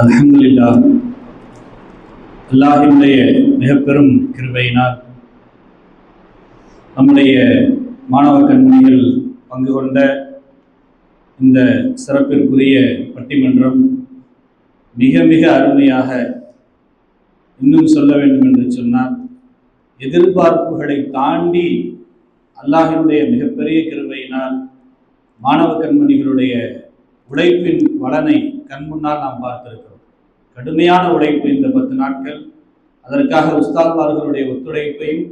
அல்ஹம்துலில்லாஹ். அல்லாஹ்வினுடைய மிக பெரும் கிருபையினால் நம்முடைய மாணவ கண்மணிகள் பங்கு கொண்ட இந்த சிறப்பிற்குரிய பட்டிமன்றம் மிக மிக அருமையாக, இன்னும் சொல்ல வேண்டும் என்று சொன்னால், எதிர்பார்ப்புகளை தாண்டி அல்லாஹ்வினுடைய மிகப்பெரிய கிருபையினால் மாணவ கண்மணிகளுடைய உழைப்பின் பலனை கண்முன்னால் நாம் பார்த்திருக்கிறோம். கடுமையான உழைப்பு இந்த 10 நாட்கள். அதற்காக உஸ்தாத்மார்களுடைய ஒத்துழைப்பையும்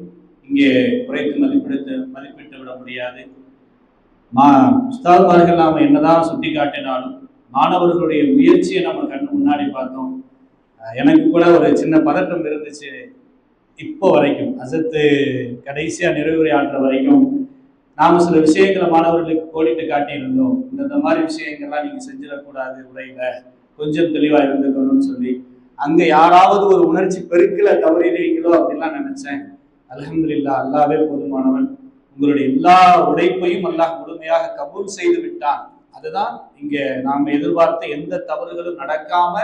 இங்கே குறைத்து மதிப்பிட்டு விட முடியாது. உஸ்தாத்மார்கள் நாம் என்னதான் சுட்டி காட்டினாலும் மாணவர்களுடைய முயற்சியை நம்ம கண்ணு முன்னாடி பார்த்தோம். எனக்கு கூட ஒரு சின்ன பதட்டம் இருந்துச்சு. இப்போ வரைக்கும் அசத்து கடைசியாக நிறைவுரை ஆற்ற வரைக்கும் நாம் சில விஷயங்களை மாணவர்களுக்கு கோடிட்டு காட்டியிருந்தோம். இந்த மாதிரி விஷயங்கள்லாம் நீங்கள் செஞ்சிடக்கூடாது, உரையில கொஞ்சம் தெளிவாக இருந்துக்கணும்னு சொல்லி, அங்கே யாராவது ஒரு உணர்ச்சி பெருக்கில் தவறினீங்களோ அப்படின்லாம் நினைச்சேன். அல்ஹம்துலில்லாஹ், அல்லாஹ்வே போதுமானவன். உங்களுடைய எல்லா உழைப்பையும் அல்லாஹ் முழுமையாக கபூல் செய்து விட்டான். அதுதான் இங்கே நாம் எதிர்பார்த்த எந்த தவறுகளும் நடக்காம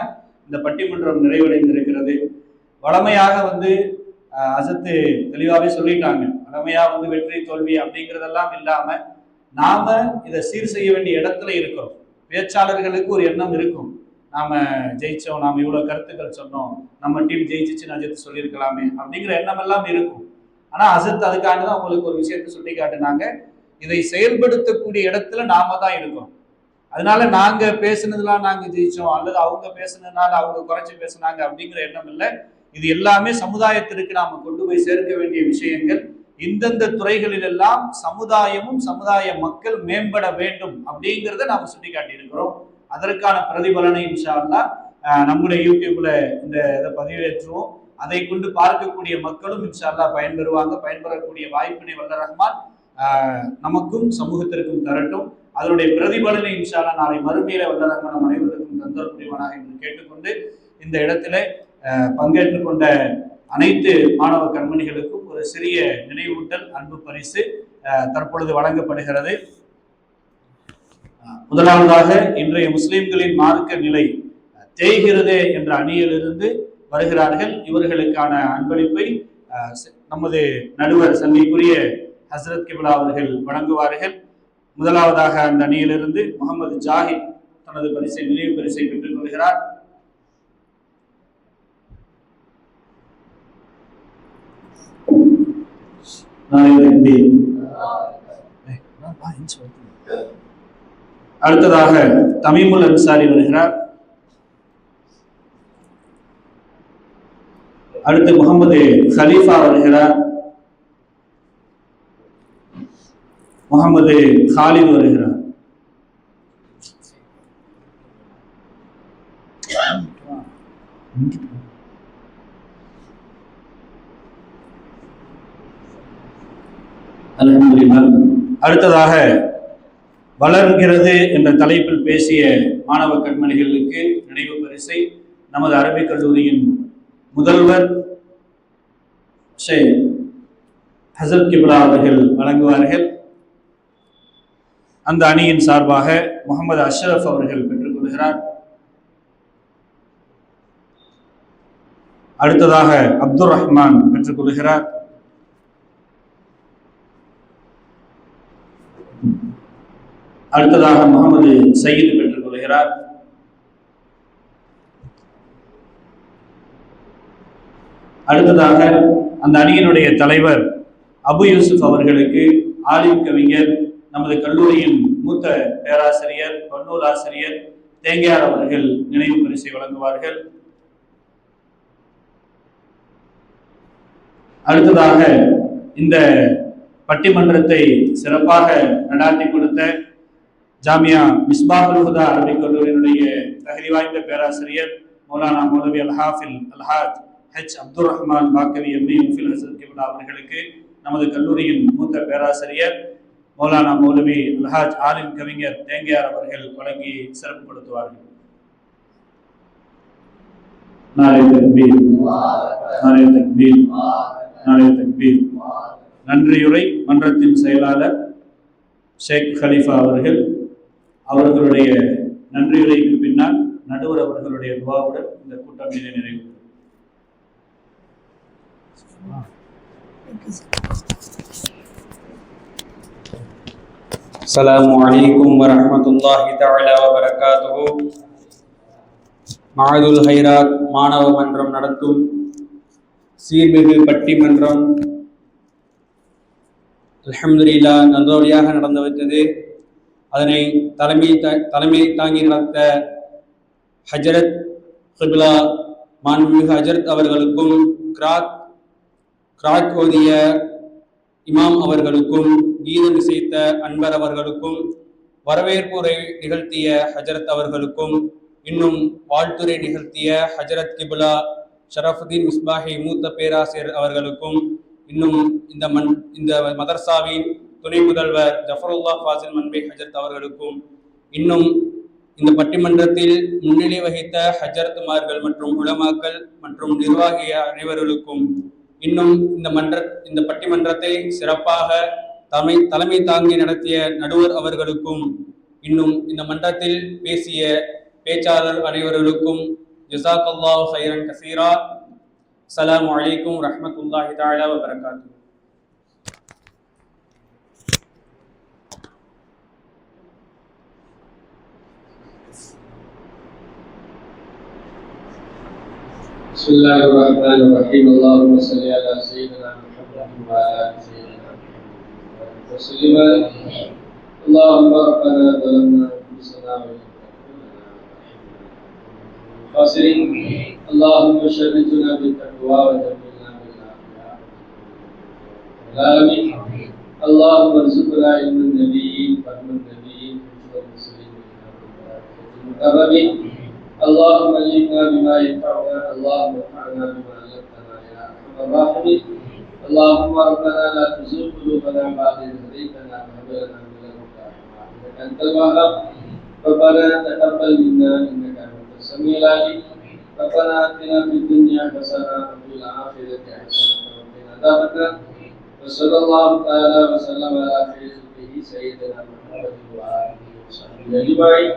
இந்த பட்டிமன்றம் நிறைவடைந்திருக்கிறது. வளமையாக அசத்து தெளிவாகவே சொல்லிட்டாங்க. வளமையா வெற்றி தோல்வி அப்படிங்கிறதெல்லாம் இல்லாம நாம இதை சீர் செய்ய வேண்டிய இடத்துல இருக்கிறோம். பேச்சாளர்களுக்கு ஒரு எண்ணம் இருக்கும், நாம ஜெயிச்சோம், நாம இவ்வளவு கருத்துக்கள் சொன்னோம், நம்ம டீம் ஜெயிச்சிச்சுன்னு அஜித் சொல்லியிருக்கலாமே அப்படிங்கிற எண்ணம் எல்லாம் இருக்கும். ஆனா அசத் அதுக்காகதான் உங்களுக்கு ஒரு விஷயத்தை சொல்லி காட்டினாங்க. இதை செயல்படுத்தக்கூடிய இடத்துல நாம தான் இருக்கோம். அதனால நாங்க பேசுனதுலாம் நாங்க ஜெயிச்சோம், அல்லது அவங்க பேசுனதுனால அவங்க குறைச்சி பேசுனாங்க அப்படிங்கிற எண்ணம் இல்லை. இது எல்லாமே சமுதாயத்திற்கு நாம கொண்டு போய் சேர்க்க வேண்டிய விஷயங்கள். இந்தந்த துறைகளில் எல்லாம் சமுதாயமும் சமுதாய மக்கள் மேம்பட வேண்டும் அப்படிங்கிறத நாம சுட்டி காட்டி இருக்கிறோம். அதற்கான பிரதிபலனை இன்ஷா அல்லாஹ் நம்முடைய யூடியூப்ல இந்த இதை பதிவேற்றுவோம். அதை கொண்டு பார்க்கக்கூடிய மக்களும் இன்ஷா அல்லாஹ் பயன்பெறுவாங்க. பயன்பெறக்கூடிய வாய்ப்பினை வல்ல ரஹ்மான் நமக்கும் சமூகத்திற்கும் தரட்டும். அதனுடைய பிரதிபலனை இன்ஷா அல்லாஹ் நாளை மறுமையில வல்ல ரஹ்மான் நம் அனைவருக்கும் தந்தல் புரிவானாக என்று கேட்டுக்கொண்டு, இந்த இடத்துல பங்கேற்றுக் கொண்ட அனைத்து மாணவ கண்மணிகளுக்கும் ஒரு சிறிய நினைவூட்டல், அன்பு பரிசு தற்பொழுது வழங்கப்படுகிறது. முதலாவதாக இன்றைய முஸ்லிம்களின் மார்க்க நிலை தேய்கிறதே என்ற அணியிலிருந்து வருகிறார்கள். இவர்களுக்கான அன்பளிப்பை நமது நடுவர் சங்கைக்குரிய ஹசரத் கிப்லா அவர்கள் வழங்குவார்கள். முதலாவதாக அந்த அணியிலிருந்து முகமது ஜாஹித் தனது பரிசை, நினைவு பரிசை பெற்றுக் கொள்கிறார். அடுத்ததாக தமீமுல் அன்சாரி வருகிறார். அடுத்து முகமது ஹலீஃபா வருகிறார். முகமது காலித் வருகிறார். அல்ஹம்துலில்லாஹ். அடுத்ததாக வளர்கிறது என்ற தலைப்பில் பேசிய மாணவ கண்மணிகளுக்கு நினைவு பரிசை நமது அரபிக் கல்லூரியின் முதல்வர் ஷேக் ஹசரத் கிப்லா அவர்கள் வழங்குவார்கள். அந்த அணியின் சார்பாக முகமது அஷ்ரஃப் அவர்கள் பெற்றுக் கொள்கிறார். அடுத்ததாக அப்துல் ரஹ்மான் பெற்றுக் கொள்கிறார். அடுத்ததாக முகமது சயீத் பெற்றுக் கொள்கிறார். அடுத்ததாக அந்த அணியினுடைய தலைவர் அபு யூசுப் அவர்களுக்கு ஆலிம் கவிஞர், நமது கல்லூரியின் மூத்த பேராசிரியர், பன்னூல் ஆசிரியர் தேங்கையார் அவர்கள் நினைவு பரிசை வழங்குவார்கள். அடுத்ததாக இந்த பட்டிமன்றத்தை சிறப்பாக நடாத்தி கொடுத்த ஜாமியா மிஸ்பாஹுல் ஹுதா அரபிக் கல்லூரியினுடைய தகுதி வாய்ந்த பேராசிரியர் மௌலானா மௌலவி அல்ஹாஃபில் அல்ஹாஜ் ஹெச் அப்துல் ரஹ்மான் பாக்கவி எம்ஏ முஃபில் ஹசரத் கிப்லா அவர்களுக்கு நமது கல்லூரியின் மூத்த பேராசிரியர் மௌலானா மௌலவி அல்ஹாஜ் ஆலிம் கவிஞர் தேங்கையார் அவர்கள் வழங்கி சிறப்புப்படுத்துவார்கள். நாரே தக்பீர், நாரே தக்பீர், நாரே தக்பீர். நன்றியுரை மன்றத்தின் செயலாளர் ஷேக் ஹலீஃபா அவர்கள். அவர்களுடைய நன்றியுரைக்கு பின்னால் நடுவர் அவர்களுடைய துவாவுடன் இந்த கூட்டம் நிறைவு. அஸ்ஸலாமு அலைக்கும் வரஹ்மத்துல்லாஹி தஆலா வபரகாத்துஹு. மஅதுல் ஹைராத் மாணவ மன்றம் நடத்தும் சீர்மிகு பட்டிமன்றம் அல்ஹம்துலில்லாஹ் நல்லபடியாக நடந்துவிட்டது. அதனை தலைமை தாங்கி நடத்த ஹஜரத் கிப்லா மாண்புமிகு ஹஜரத் அவர்களுக்கும் கிராத் ஓதிய இமாம் அவர்களுக்கும் கீதம் இசைத்த அன்பர் அவர்களுக்கும் வரவேற்புரை நிகழ்த்திய ஹஜரத் அவர்களுக்கும் இன்னும் வாழ்த்துரை நிகழ்த்திய ஹஜரத் கிப்லா ஷரஃபுதீன் மிஸ்பாஹி மூத்த பேராசிரியர் அவர்களுக்கும் இன்னும் இந்த மதர்சாவின் துணை முதல்வர் ஜஃபருல்லா ஃபாசில் மன்பை ஹஜரத் அவர்களுக்கும் இன்னும் இந்த பட்டிமன்றத்தில் முன்னிலை வகித்த ஹஜரத்துமார்கள் மற்றும் உலமாக்கள் மற்றும் நிர்வாகிய அனைவர்களுக்கும் இன்னும் இந்த பட்டிமன்றத்தை சிறப்பாக தலைமை தாங்கி நடத்திய நடுவர் அவர்களுக்கும் இன்னும் இந்த மன்றத்தில் பேசிய பேச்சாளர் அனைவர்களுக்கும் ஜஸாக்கல்லாஹு ஹைரன் கஸீரா. அஸ்ஸலாமு அலைக்கும் வரஹ்மத்துல்லாஹி தஆலா வபரகாத்துஹு. பிஸ்மில்லாஹிர் ரஹ்மானிர் ரஹீம். அல்லாஹும்ம ஸல்லி அலா ஸய்யிதினா முஹம்மதின் வ அலா ஆலி ஸய்யிதினா முஹம்மத் வ ஸல்லிம். அல்லாஹும்ம ரப்பனா ஸலம்னா அன்ஃபுஸனா வ இல்லம் ஃபாஸிரின். அல்லாஹும்ம ஷர்ரிஃனா பித்தக்வா வ ஜம்மில்னா பில் ஆஃபியா வல் ஆலமீன். அல்லாஹும்ம ர்ஸுக்னா இல்மன் நபிய்யின் ஃபஹ்மன் நபிய்யின் ஹிஃப்ஸல் முஸ்லிமீன் முகர்ரமீன். اللهم علمنا بما ينفعنا، اللهم انفعنا بما علمتنا يا ارحم الراحمين. اللهم ربنا لا تزغ قلوبنا بعد إذ هديتنا وهب لنا من لدنك رحمة انك انت الوهاب. ربنا تقبل منا انك انت السميع العليم. ربنا اتنا في الدنيا حسنه وفي الاخره حسنه وقنا عذاب النار. وصلى الله تعالى وسلم على خير خلقه سيدنا محمد وآله وصحبه اجمعين.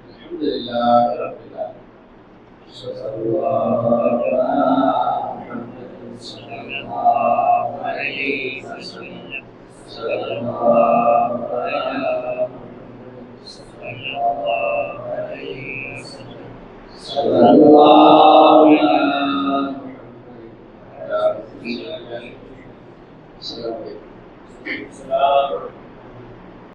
الحمد لله رب العالمين. صلى الله عليه وسلم.